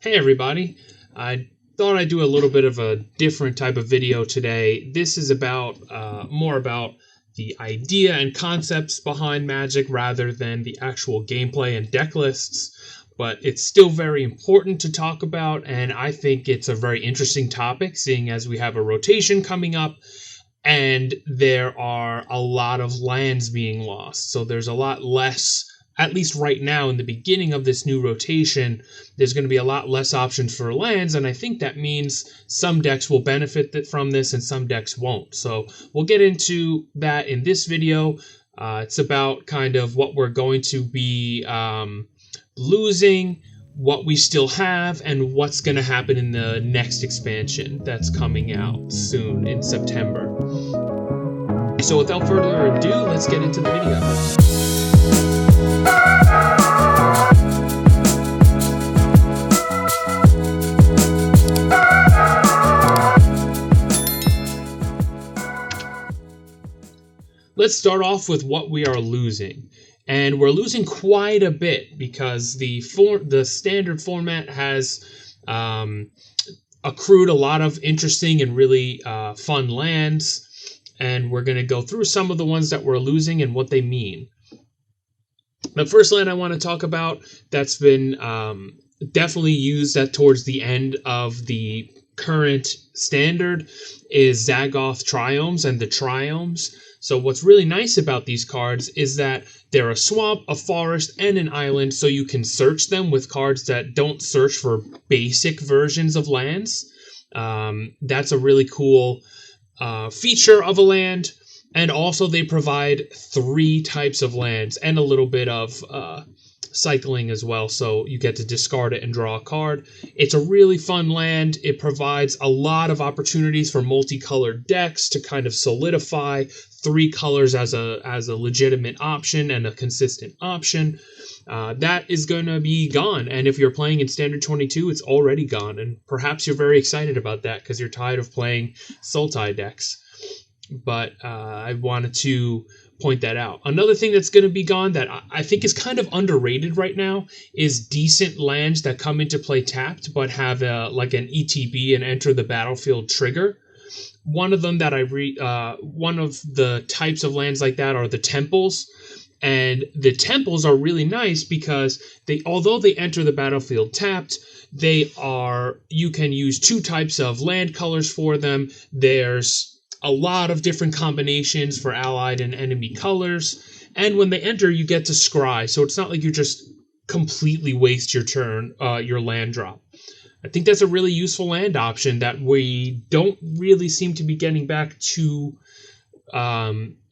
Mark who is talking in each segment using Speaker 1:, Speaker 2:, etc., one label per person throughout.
Speaker 1: Hey everybody, I thought I'd do a little bit of a different type of video today. This is about more about the idea and concepts behind Magic rather than the actual gameplay and deck lists, but it's still very important to talk about, and I think it's a very interesting topic, seeing as we have a rotation coming up and there are a lot of lands being lost. So there's a lot less, at least right now in the beginning of this new rotation, there's going to be a lot less options for lands, and I think that means some decks will benefit from this and some decks won't. So we'll get into that in this video. It's about kind of what we're going to be losing, what we still have, and what's going to happen in the next expansion that's coming out soon in September. So without further ado, let's get into the video. Let's start off with what we are losing. And we're losing quite a bit because the standard format has accrued a lot of interesting and really fun lands. And we're going to go through some of the ones that we're losing and what they mean. The first land I want to talk about that's been definitely used towards the end of the current standard is Zagoth Triomes and the Triomes. So what's really nice about these cards is that they're a swamp, a forest, and an island, so you can search them with cards that don't search for basic versions of lands. That's a really cool feature of a land. And also they provide 3 types of lands and a little bit of cycling as well, so you get to discard it and draw a card. It's a really fun land. It provides a lot of opportunities for multicolored decks to kind of solidify 3 colors as a legitimate option and a consistent option. That is going to be gone, and if you're playing in Standard 22, it's already gone, and perhaps you're very excited about that because you're tired of playing Sultai decks. But I wanted to point that out. Another thing that's going to be gone that I think is kind of underrated right now is decent lands that come into play tapped but have like an ETB and enter the battlefield trigger. One of them that one of the types of lands like that are the temples. And the temples are really nice because although they enter the battlefield tapped, you can use 2 types of land colors for them. There's a lot of different combinations for allied and enemy colors, and when they enter, you get to scry, so it's not like you just completely waste your turn, your land drop. I think that's a really useful land option that we don't really seem to be getting back to,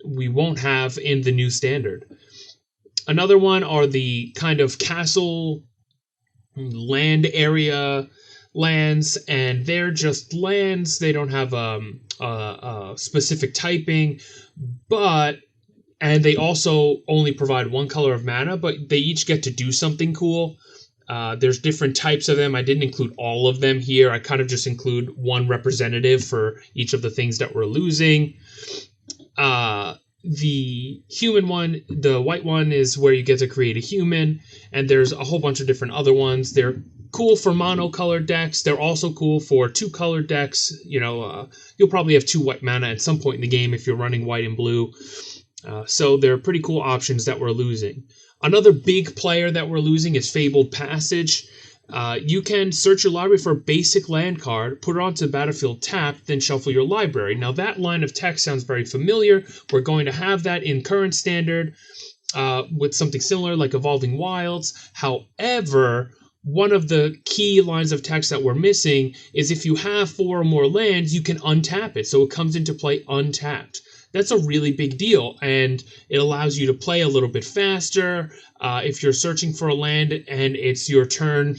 Speaker 1: we won't have in the new standard. Another one are the kind of castle land area lands, and they're just lands. They don't have a specific typing, and they also only provide 1 color of mana, but they each get to do something cool. There's different types of them. I didn't include all of them here. I kind of just include 1 representative for each of the things that we're losing. The human one, the white one, is where you get to create a human, and there's a whole bunch of different other ones. They're cool for monocolored decks. They're also cool for 2-colored decks. You'll probably have 2 white mana at some point in the game if you're running white and blue. So they're pretty cool options that we're losing. Another big player that we're losing is Fabled Passage. You can search your library for a basic land card, put it onto the battlefield tapped, then shuffle your library. Now that line of text sounds very familiar. We're going to have that in current standard with something similar like Evolving Wilds. However, one of the key lines of text that we're missing is if you have 4 or more lands, you can untap it. So it comes into play untapped. That's a really big deal, and it allows you to play a little bit faster. If you're searching for a land and it's your turn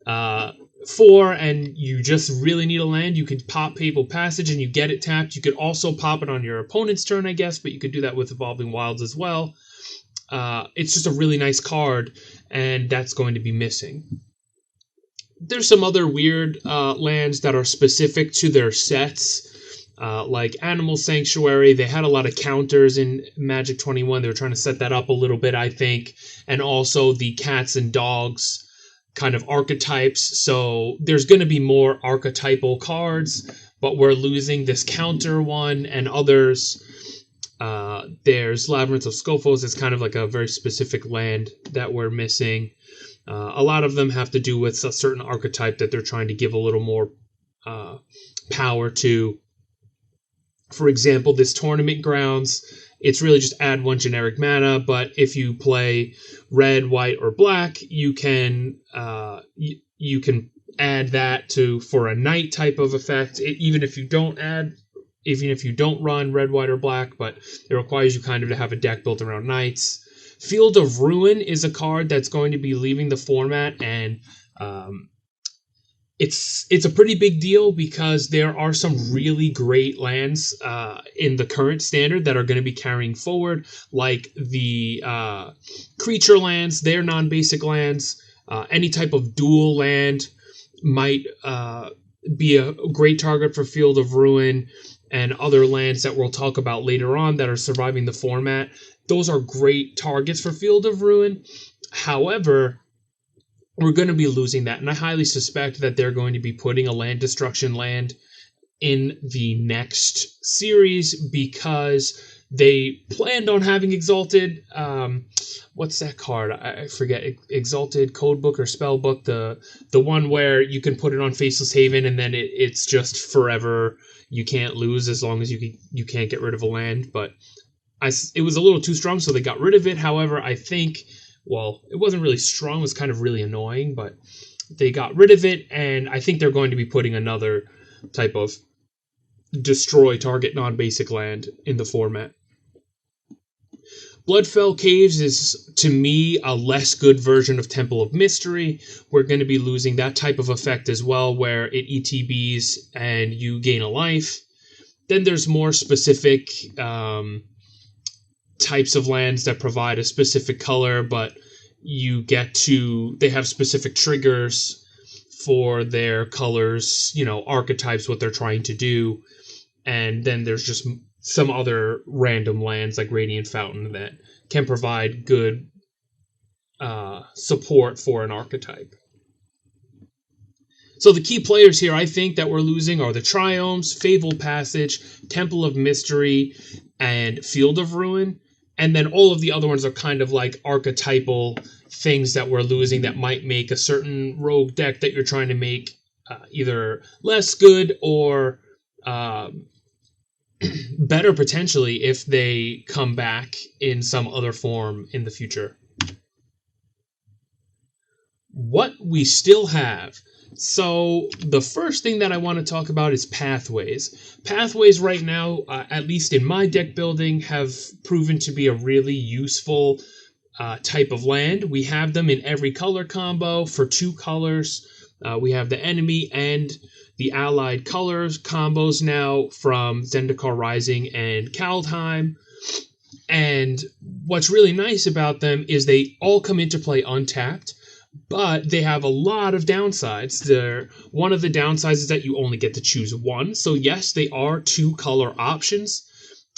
Speaker 1: 4 and you just really need a land, you could pop Fabled Passage and you get it tapped. You could also pop it on your opponent's turn, I guess, but you could do that with Evolving Wilds as well. It's just a really nice card, and that's going to be missing. There's some other weird lands that are specific to their sets. like Animal Sanctuary. They had a lot of counters in Magic 21. They were trying to set that up a little bit, I think. And also the cats and dogs kind of archetypes. So there's going to be more archetypal cards, but we're losing this counter one and others. There's Labyrinth of Scophos. It's kind of like a very specific land that we're missing. A lot of them have to do with a certain archetype that they're trying to give a little more power to. For example, this Tournament Grounds, it's really just add 1 generic mana, but if you play red, white, or black, you can add that for a night type of effect, even if you don't run red, white, or black, but it requires you kind of to have a deck built around knights. Field of Ruin is a card that's going to be leaving the format, and it's a pretty big deal because there are some really great lands in the current standard that are going to be carrying forward, like the creature lands. They're non-basic lands. Any type of dual land might be a great target for Field of Ruin, and other lands that we'll talk about later on that are surviving the format. Those are great targets for Field of Ruin. However, we're going to be losing that, and I highly suspect that they're going to be putting a land destruction land in the next series because they planned on having Exalted. What's that card? I forget. Exalted Codebook or Spellbook. The one where you can put it on Faceless Haven, and then it's just forever. You can't lose as long as you can't get rid of a land. But it was a little too strong, so they got rid of it. However, I think. Well, it wasn't really strong, it was kind of really annoying, but they got rid of it, and I think they're going to be putting another type of destroy target non-basic land in the format. Bloodfell Caves is, to me, a less good version of Temple of Mystery. We're going to be losing that type of effect as well, where it ETBs and you gain a life. Then there's more specific types of lands that provide a specific color, but they have specific triggers for their colors, archetypes, what they're trying to do. And then there's just some other random lands like Radiant Fountain that can provide good support for an archetype. So the key players here I think that we're losing are the Triomes, Fabled Passage, Temple of Mystery, and Field of Ruin. And then all of the other ones are kind of like archetypal things that we're losing that might make a certain rogue deck that you're trying to make either less good or better potentially if they come back in some other form in the future. What we still have. So the first thing that I want to talk about is pathways. Pathways right now, at least in my deck building, have proven to be a really useful type of land. We have them in every color combo for 2 colors. We have the enemy and the allied colors combos now from Zendikar Rising and Kaldheim. And what's really nice about them is they all come into play untapped. But they have a lot of downsides. One of the downsides is that you only get to choose one. So yes, they are 2 color options.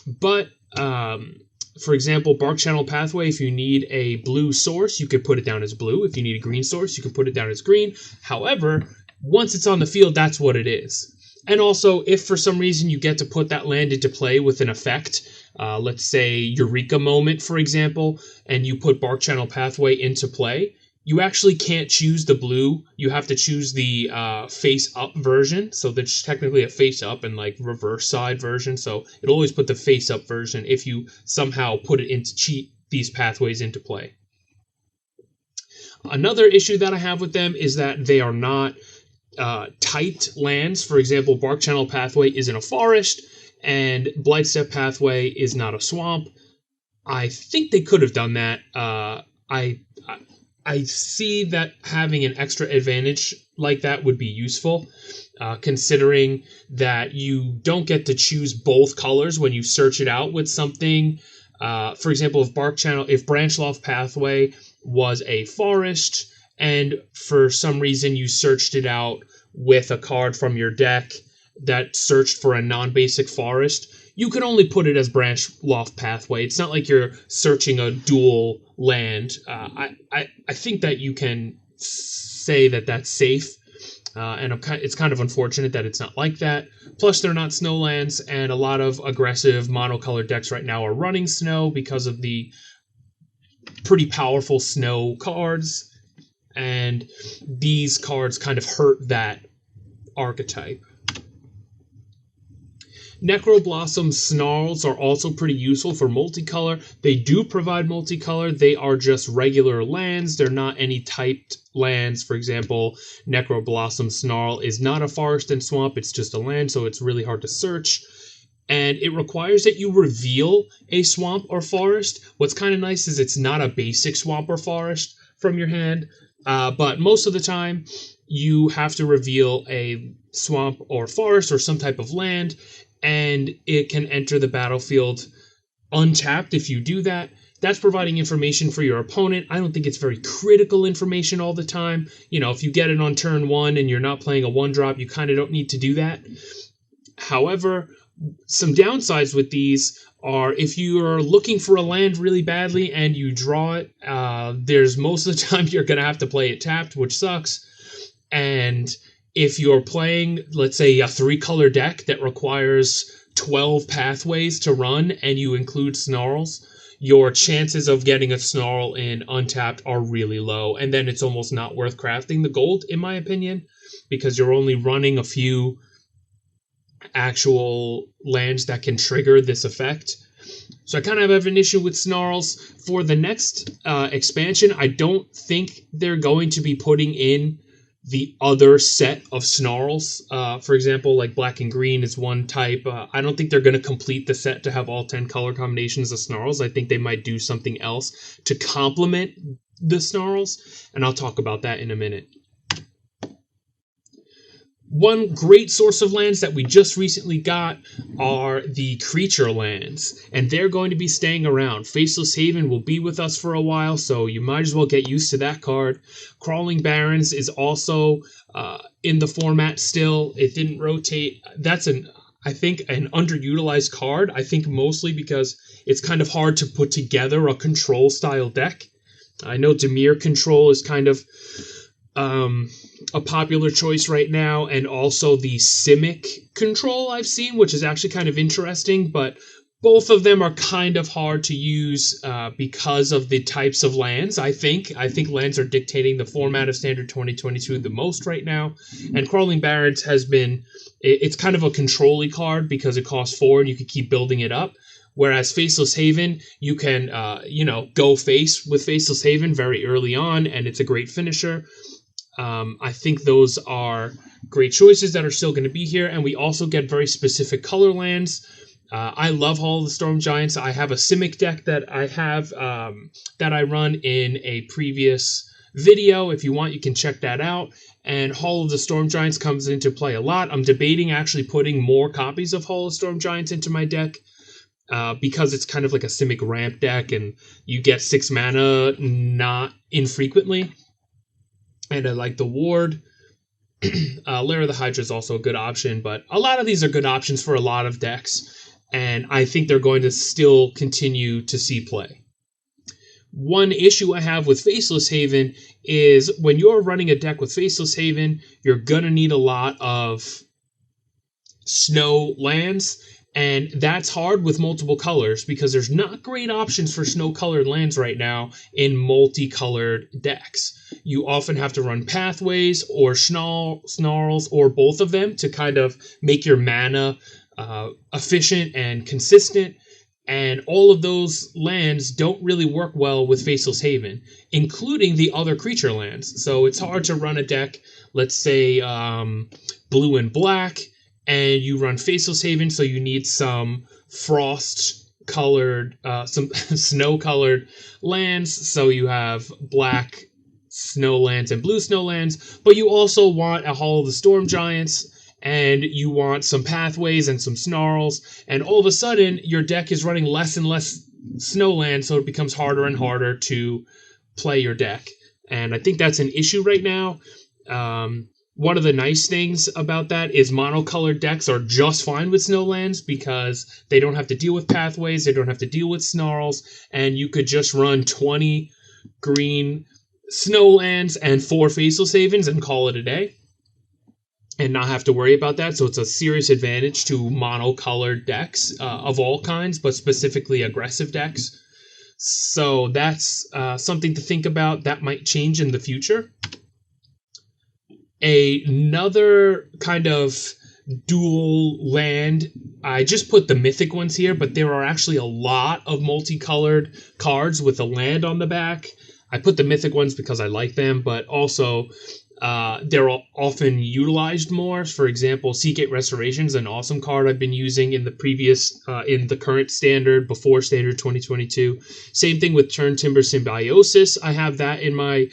Speaker 1: But for example, Bark Channel Pathway, if you need a blue source, you can put it down as blue. If you need a green source, you can put it down as green. However, once it's on the field, that's what it is. And also, if for some reason you get to put that land into play with an effect, let's say Eureka Moment, for example, and you put Bark Channel Pathway into play, you actually can't choose the blue. You have to choose the face-up version. So there's technically a face-up and like reverse side version. So it'll always put the face-up version if you somehow put it into cheat these pathways into play. Another issue that I have with them is that they are not tight lands. For example, Bark Channel Pathway isn't a forest, and Blightstep Pathway is not a swamp. I think they could have done that. I see that having an extra advantage like that would be useful, considering that you don't get to choose both colors when you search it out with something. For example, if Branchloft Pathway was a forest, and for some reason you searched it out with a card from your deck that searched for a non-basic forest, you can only put it as Branchloft Pathway. It's not like you're searching a dual land. I think that you can say that that's safe. And it's kind of unfortunate that it's not like that. Plus, they're not snow lands, and a lot of aggressive monocolored decks right now are running snow because of the pretty powerful snow cards, and these cards kind of hurt that archetype. Necroblossom Snarls are also pretty useful for multicolor. They do provide multicolor. They are just regular lands. They're not any typed lands. For example, Necroblossom Snarl is not a forest and swamp. It's just a land, so it's really hard to search. And it requires that you reveal a swamp or forest. What's kind of nice is it's not a basic swamp or forest from your hand, but most of the time you have to reveal a swamp or forest or some type of land, and it can enter the battlefield untapped if you do that. That's providing information for your opponent. I don't think it's very critical information all the time. You know, if you get it on turn 1 and you're not playing a 1-drop, you kind of don't need to do that. However, some downsides with these are if you are looking for a land really badly and you draw it, there's most of the time you're going to have to play it tapped, which sucks. And if you're playing, let's say, a 3-color deck that requires 12 pathways to run and you include Snarls, your chances of getting a Snarl in untapped are really low. And then it's almost not worth crafting the gold, in my opinion, because you're only running a few actual lands that can trigger this effect. So I kind of have an issue with Snarls. For the next expansion, I don't think they're going to be putting in the other set of Snarls. For example, like black and green is one type. I don't think they're going to complete the set to have all 10 color combinations of Snarls. I think they might do something else to complement the Snarls, and I'll talk about that in a minute. One great source of lands that we just recently got are the creature lands, and they're going to be staying around. Faceless Haven will be with us for a while, so you might as well get used to that card. Crawling Barrens is also in the format still. It didn't rotate. That's I think an underutilized card. I think mostly because it's kind of hard to put together a control style deck. I know Dimir control is kind of a popular choice right now, and also the Simic control I've seen, which is actually kind of interesting, but both of them are kind of hard to use because of the types of lands. I think lands are dictating the format of Standard 2022 the most right now, and Crawling Barrens has been, it's kind of a control-y card because it costs 4 and you can keep building it up. Whereas Faceless Haven, you can, go face with Faceless Haven very early on, and it's a great finisher. I think those are great choices that are still going to be here, and we also get very specific color lands. I love Hall of the Storm Giants. I have a Simic deck that I have that I run in a previous video. If you want, you can check that out. And Hall of the Storm Giants comes into play a lot. I'm debating actually putting more copies of Hall of Storm Giants into my deck because it's kind of like a Simic ramp deck, and you get 6 mana not infrequently. And I like the Ward. Lair of the Hydra is also a good option, but a lot of these are good options for a lot of decks, and I think they're going to still continue to see play. One issue I have with Faceless Haven is when you're running a deck with Faceless Haven, you're going to need a lot of snow lands, and that's hard with multiple colors because there's not great options for snow-colored lands right now in multicolored decks. You often have to run pathways or snarls or both of them to kind of make your mana efficient and consistent. And all of those lands don't really work well with Faceless Haven, including the other creature lands. So it's hard to run a deck, let's say blue and black, and you run Faceless Haven, so you need some frost-colored, some snow-colored lands, so you have black snowlands and blue snowlands, but you also want a Hall of the Storm Giants, and you want some pathways and some snarls, and all of a sudden, your deck is running less and less snowlands, so it becomes harder and harder to play your deck. And I think that's an issue right now. One of the nice things about that is monocolored decks are just fine with snowlands because they don't have to deal with pathways, they don't have to deal with snarls, and you could just run 20 green snow lands and 4 Faceless Havens and call it a day, and not have to worry about that. So it's a serious advantage to monocolored decks of all kinds, but specifically aggressive decks. So that's something to think about. That might change in the future. Another kind of dual land, I just put the mythic ones here, but there are actually a lot of multicolored cards with a land on the back. I put the mythic ones because I like them, but also they're often utilized more. For example, Seagate Restoration is an awesome card I've been using in the current standard, before standard 2022. Same thing with Turntimber Symbiosis. I have that in my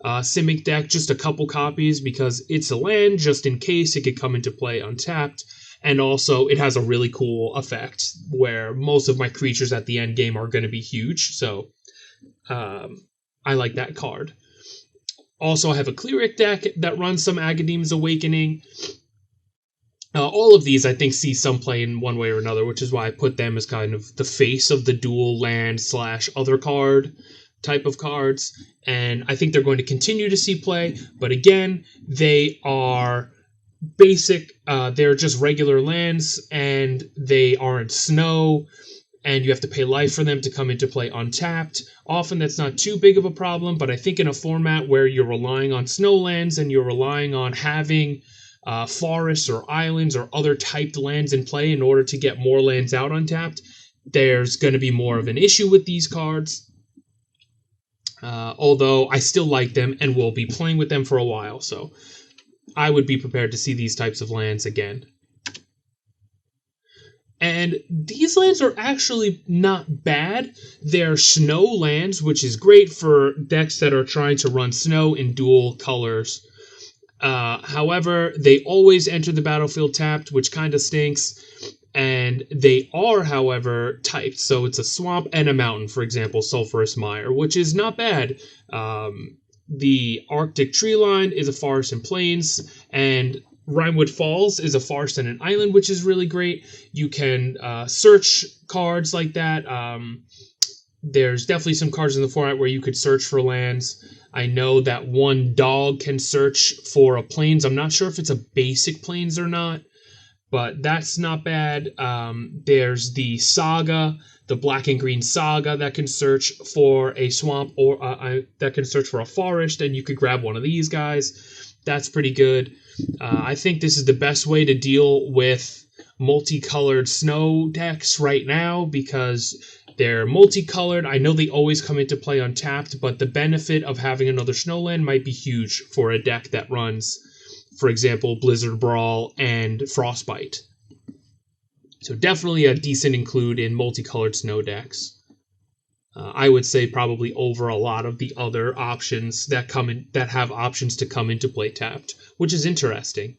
Speaker 1: Simic deck, just a couple copies because it's a land just in case it could come into play untapped. And also, it has a really cool effect where most of my creatures at the end game are going to be huge. So I like that card. Also, I have a Cleric deck that runs some Agadeem's Awakening. All of these, I think, see some play in one way or another, which is why I put them as kind of the face of the dual land / other card type of cards. And I think they're going to continue to see play. But again, they are basic. They're just regular lands, and they aren't snow. And you have to pay life for them to come into play untapped. Often that's not too big of a problem, but I think in a format where you're relying on snowlands and you're relying on having forests or islands or other typed lands in play in order to get more lands out untapped, there's going to be more of an issue with these cards. Although I still like them and will be playing with them for a while, so I would be prepared to see these types of lands again. And these lands are actually not bad. They're snow lands, which is great for decks that are trying to run snow in dual colors. However, they always enter the battlefield tapped, which kind of stinks. And they are, however, typed. So it's a swamp and a mountain, for example, Sulphurous Mire, which is not bad. The Arctic Tree Line is a forest and plains, and Rimewood Falls is a forest and an island, which is really great. You can search cards like that. There's definitely some cards in the format where you could search for lands. I know that one dog can search for a plains. I'm not sure if it's a basic plains or not, but that's not bad. There's the Saga, the Black and Green Saga, that can search for a swamp or that can search for a forest, and you could grab one of these guys. That's pretty good. I think this is the best way to deal with multicolored snow decks right now because they're multicolored. I know they always come into play untapped, but the benefit of having another snowland might be huge for a deck that runs, for example, Blizzard Brawl and Frostbite. So definitely a decent include in multicolored snow decks. I would say probably over a lot of the other options that have options to come into play tapped, which is interesting.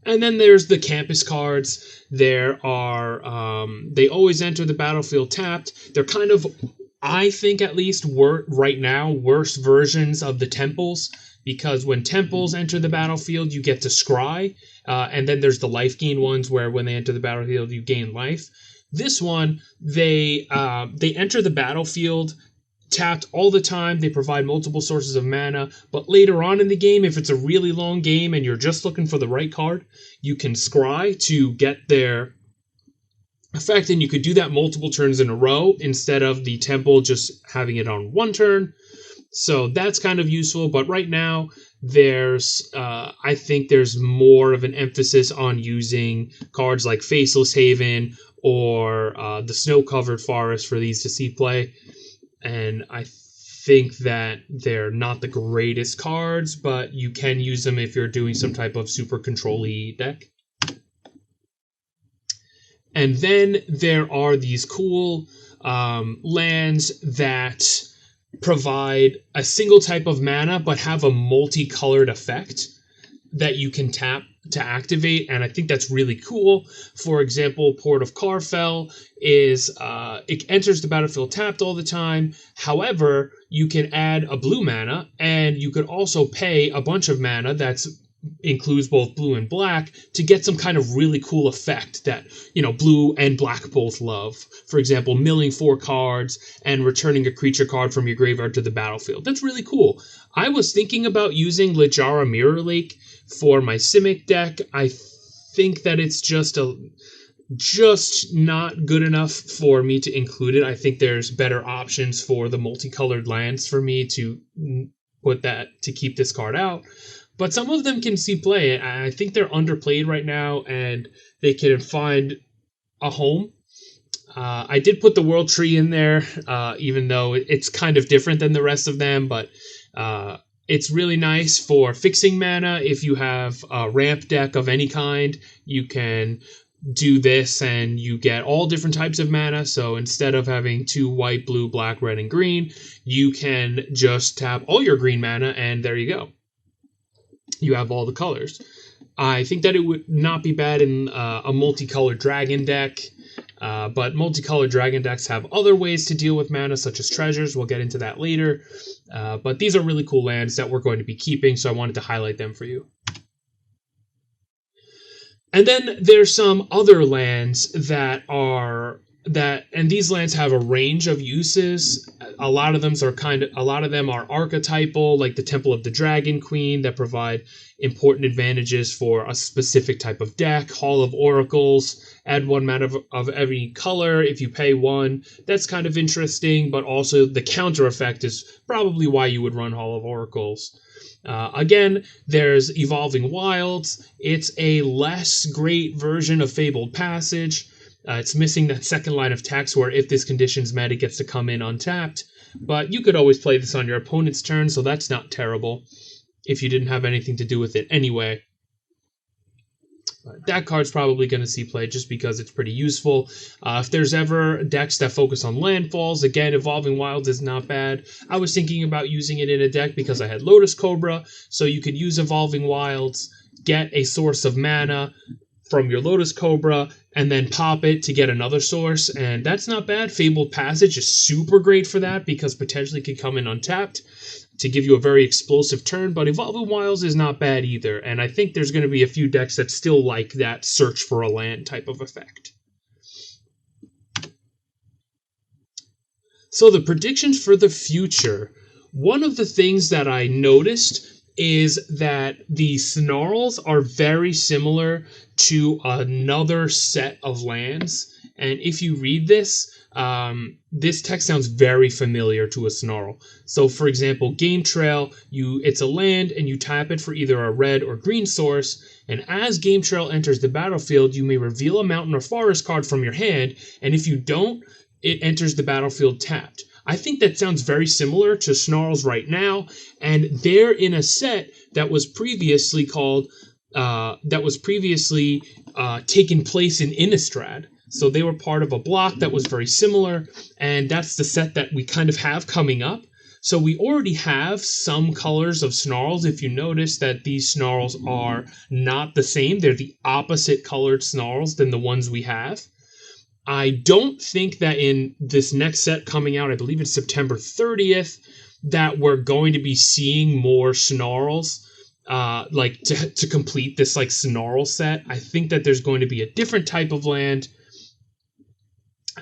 Speaker 1: And then there's the campus cards. There are they always enter the battlefield tapped. They're kind of, I think at least right now, worse versions of the temples, because when temples enter the battlefield, you get to scry, and then there's the life gain ones where when they enter the battlefield, you gain life. This one, they enter the battlefield tapped all the time. They provide multiple sources of mana, but later on in the game, if it's a really long game and you're just looking for the right card, you can scry to get their effect, and you could do that multiple turns in a row instead of the temple just having it on one turn. So that's kind of useful, but right now I think there's more of an emphasis on using cards like Faceless Haven or the Snow-Covered Forest for these to see play. And I think that they're not the greatest cards, but you can use them if you're doing some type of super control-y deck. And then there are these cool lands that provide a single type of mana but have a multicolored effect that you can tap to activate, and I think that's really cool. For example, Port of Carfell is it enters the battlefield tapped all the time. However, you can add a blue mana, and you could also pay a bunch of mana that's includes both blue and black to get some kind of really cool effect that, blue and black both love. For example, milling 4 cards and returning a creature card from your graveyard to the battlefield. That's really cool. I was thinking about using Littjara Mirror Lake for my Simic deck. I think that it's just not good enough for me to include it. I think there's better options for the multicolored lands for me to keep this card out. But some of them can see play. I think they're underplayed right now, and they can find a home. I did put the World Tree in there, even though it's kind of different than the rest of them, but it's really nice for fixing mana. If you have a ramp deck of any kind, you can do this and you get all different types of mana. So instead of having 2 white, blue, black, red, and green, you can just tap all your green mana, and there you go. You have all the colors. I think that it would not be bad in a multicolored dragon deck, but multicolored dragon decks have other ways to deal with mana, such as treasures. We'll get into that later. But these are really cool lands that we're going to be keeping, so I wanted to highlight them for you. And then there's some other lands and these lands have a range of uses. A lot of them are archetypal, like the Temple of the Dragon Queen, that provide important advantages for a specific type of deck. Hall of Oracles, add 1 mana of every color if you pay 1. That's kind of interesting, but also the counter effect is probably why you would run Hall of Oracles. Again, there's Evolving Wilds. It's a less great version of Fabled Passage. It's missing that second line of text where if this condition's met, it gets to come in untapped. But you could always play this on your opponent's turn, so that's not terrible if you didn't have anything to do with it anyway. That card's probably going to see play just because it's pretty useful. If there's ever decks that focus on landfalls, again, Evolving Wilds is not bad. I was thinking about using it in a deck because I had Lotus Cobra, so you could use Evolving Wilds, get a source of mana from your Lotus Cobra, and then pop it to get another source, and that's not bad. Fabled Passage is super great for that because potentially could come in untapped to give you a very explosive turn, but Evolving Wilds is not bad either, and I think there's going to be a few decks that still like that search for a land type of effect. So the predictions for the future. One of the things that I noticed is that the snarls are very similar to another set of lands, and if you read this, this text sounds very familiar to a snarl. So for example, Game Trail, it's a land and you tap it for either a red or green source, and as Game Trail enters the battlefield, you may reveal a mountain or forest card from your hand, and if you don't, it enters the battlefield tapped. I think that sounds very similar to snarls right now, and they're in a set that was previously taken place in Innistrad. So they were part of a block that was very similar, and that's the set that we kind of have coming up. So we already have some colors of snarls. If you notice that these snarls are not the same, they're the opposite colored snarls than the ones we have. I don't think that in this next set coming out, I believe it's September 30th, that we're going to be seeing more snarls, to complete this snarl set. I think that there's going to be a different type of land.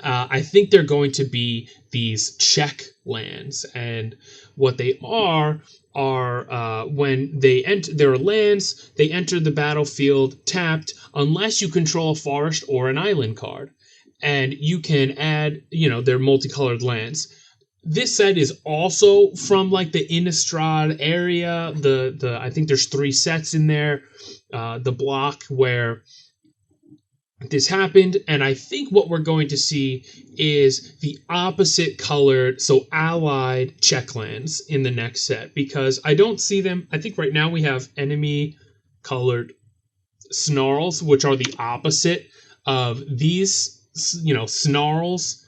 Speaker 1: I think they're going to be these check lands, and what they are when there are lands, they enter the battlefield tapped unless you control a forest or an island card. And you can add, their multicolored lands. This set is also from the Innistrad area. I think there's 3 sets in there. The block where this happened, and I think what we're going to see is the opposite colored, so allied check lands in the next set, because I don't see them. I think right now we have enemy colored snarls, which are the opposite of these snarls,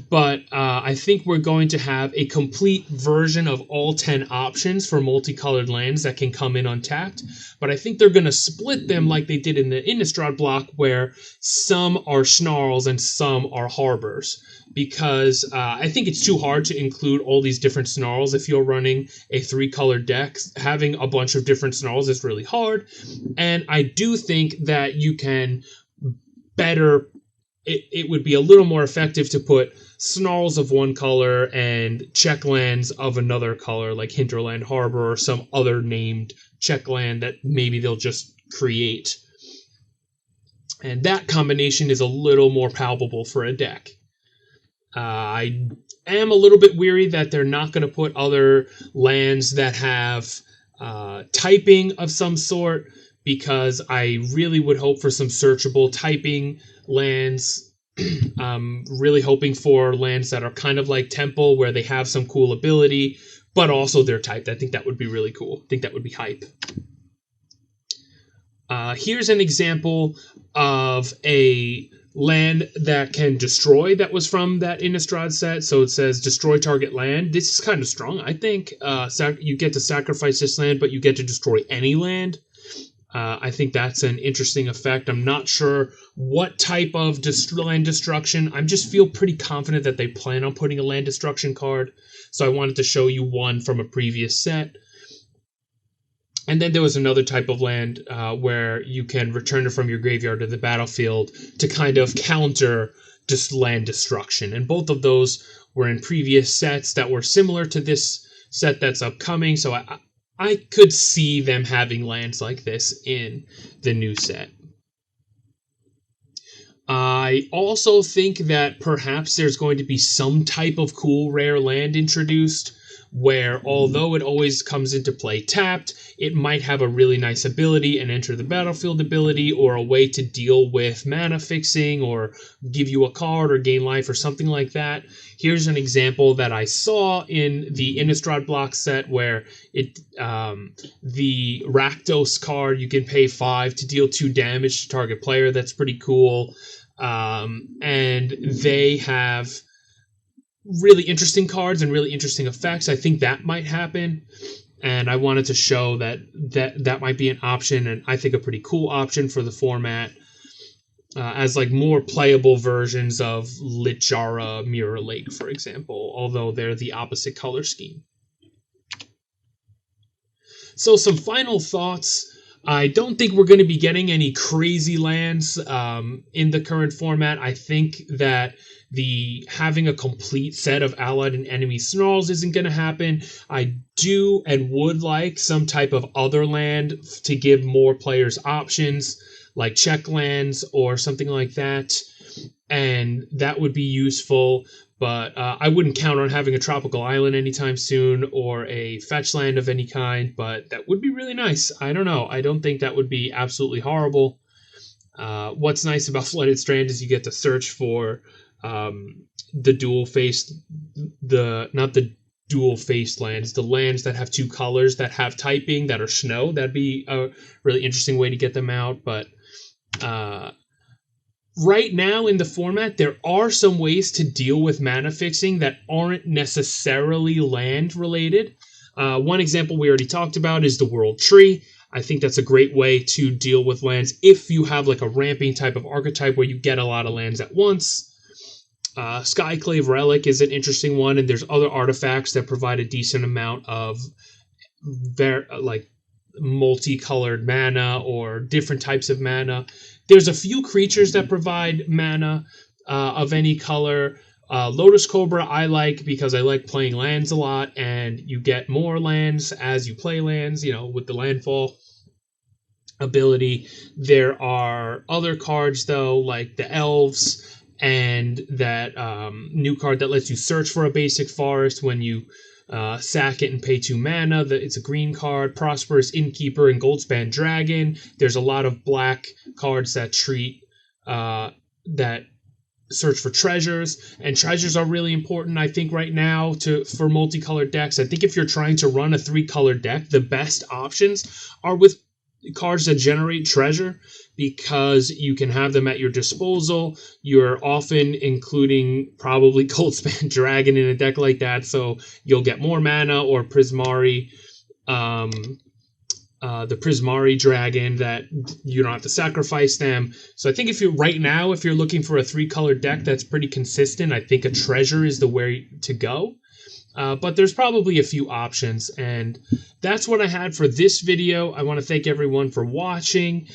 Speaker 1: but I think we're going to have a complete version of all 10 options for multicolored lands that can come in untapped, but I think they're going to split them like they did in the Innistrad block, where some are snarls and some are harbors. because I think it's too hard to include all these different snarls. If you're running a 3-color deck, having a bunch of different snarls is really hard. And I do think that you can it would be a little more effective to put snarls of one color and check lands of another color, like Hinterland Harbor or some other named check land that maybe they'll just create. And that combination is a little more palpable for a deck. I am a little bit weary that they're not going to put other lands that have typing of some sort, because I really would hope for some searchable typing lands. Really hoping for lands that are kind of like Temple, where they have some cool ability, but also they're typed. I think that would be really cool. I think that would be hype. Here's an example of a land that can destroy, that was from that Innistrad set. So it says destroy target land. This is kind of strong, I think. You get to sacrifice this land, but you get to destroy any land. I think that's an interesting effect. I'm not sure what type of land destruction. I just feel pretty confident that they plan on putting a land destruction card. So I wanted to show you one from a previous set. And then there was another type of land where you can return it from your graveyard to the battlefield to kind of counter just land destruction. And both of those were in previous sets that were similar to this set that's upcoming. So I could see them having lands like this in the new set. I also think that perhaps there's going to be some type of cool rare land introduced, where although it always comes into play tapped, it might have a really nice ability, an enter the battlefield ability, or a way to deal with mana fixing, or give you a card or gain life or something like that. Here's an example that I saw in the Innistrad block set, where the Rakdos card, you can pay 5 to deal 2 damage to target player. That's pretty cool. And they have really interesting cards and really interesting effects. I think that might happen, and I wanted to show that might be an option, and I think a pretty cool option for the format, as like more playable versions of Lichara Mirror Lake, for example, although they're the opposite color scheme. So some final thoughts. I don't think we're going to be getting any crazy lands in the current format. I think that having a complete set of allied and enemy snarls isn't going to happen. I do and would like some type of other land to give more players options, like check lands or something like that, and that would be useful. But I wouldn't count on having a tropical island anytime soon, or a fetch land of any kind, but that would be really nice. I don't know. I don't think that would be absolutely horrible. What's nice about Flooded Strand is you get to search for the dual-faced, not the dual-faced lands, the lands that have 2 colors that have typing that are snow. That'd be a really interesting way to get them out, but right now in the format, there are some ways to deal with mana fixing that aren't necessarily land related. One example we already talked about is the World Tree. I think that's a great way to deal with lands if you have like a ramping type of archetype where you get a lot of lands at once. Skyclave Relic is an interesting one, and there's other artifacts that provide a decent amount of multicolored mana or different types of mana. There's a few creatures that provide mana of any color. Lotus Cobra I like because I like playing lands a lot, and you get more lands as you play lands, with the landfall ability. There are other cards, though, like the Elves, and that new card that lets you search for a basic forest when you sack it and pay 2 mana. It's a green card. Prosperous Innkeeper and Goldspan Dragon. There's a lot of black cards that treat that search for treasures, and treasures are really important, I think, right now for multicolored decks. I think if you're trying to run a 3-color deck, the best options are with cards that generate treasure, because you can have them at your disposal. You're often including probably Goldspan Dragon in a deck like that, so you'll get more mana, or Prismari. the Prismari Dragon that you don't have to sacrifice them. So I think if you're looking for a 3-color deck that's pretty consistent, I think a Treasure is the way to go. But there's probably a few options, and that's what I had for this video. I want to thank everyone for watching.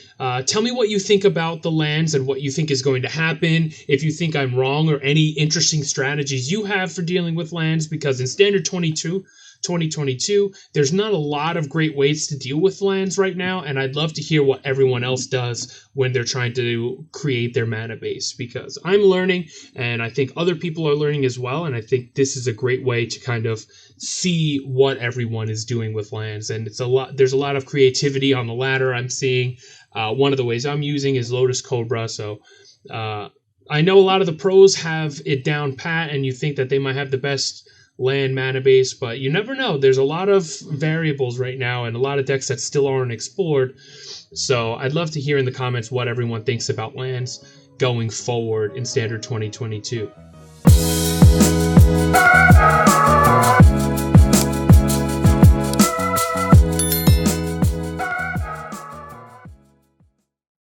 Speaker 1: Tell me what you think about the lands and what you think is going to happen, if you think I'm wrong, or any interesting strategies you have for dealing with lands, because in Standard 2022, there's not a lot of great ways to deal with lands right now, and I'd love to hear what everyone else does when they're trying to create their mana base, because I'm learning, and I think other people are learning as well, and I think this is a great way to kind of see what everyone is doing with lands. And there's a lot of creativity on the ladder I'm seeing. One of the ways I'm using is Lotus Cobra, so I know a lot of the pros have it down pat, and you think that they might have the best land mana base, but you never know. There's a lot of variables right now and a lot of decks that still aren't explored. So I'd love to hear in the comments what everyone thinks about lands going forward in Standard 2022.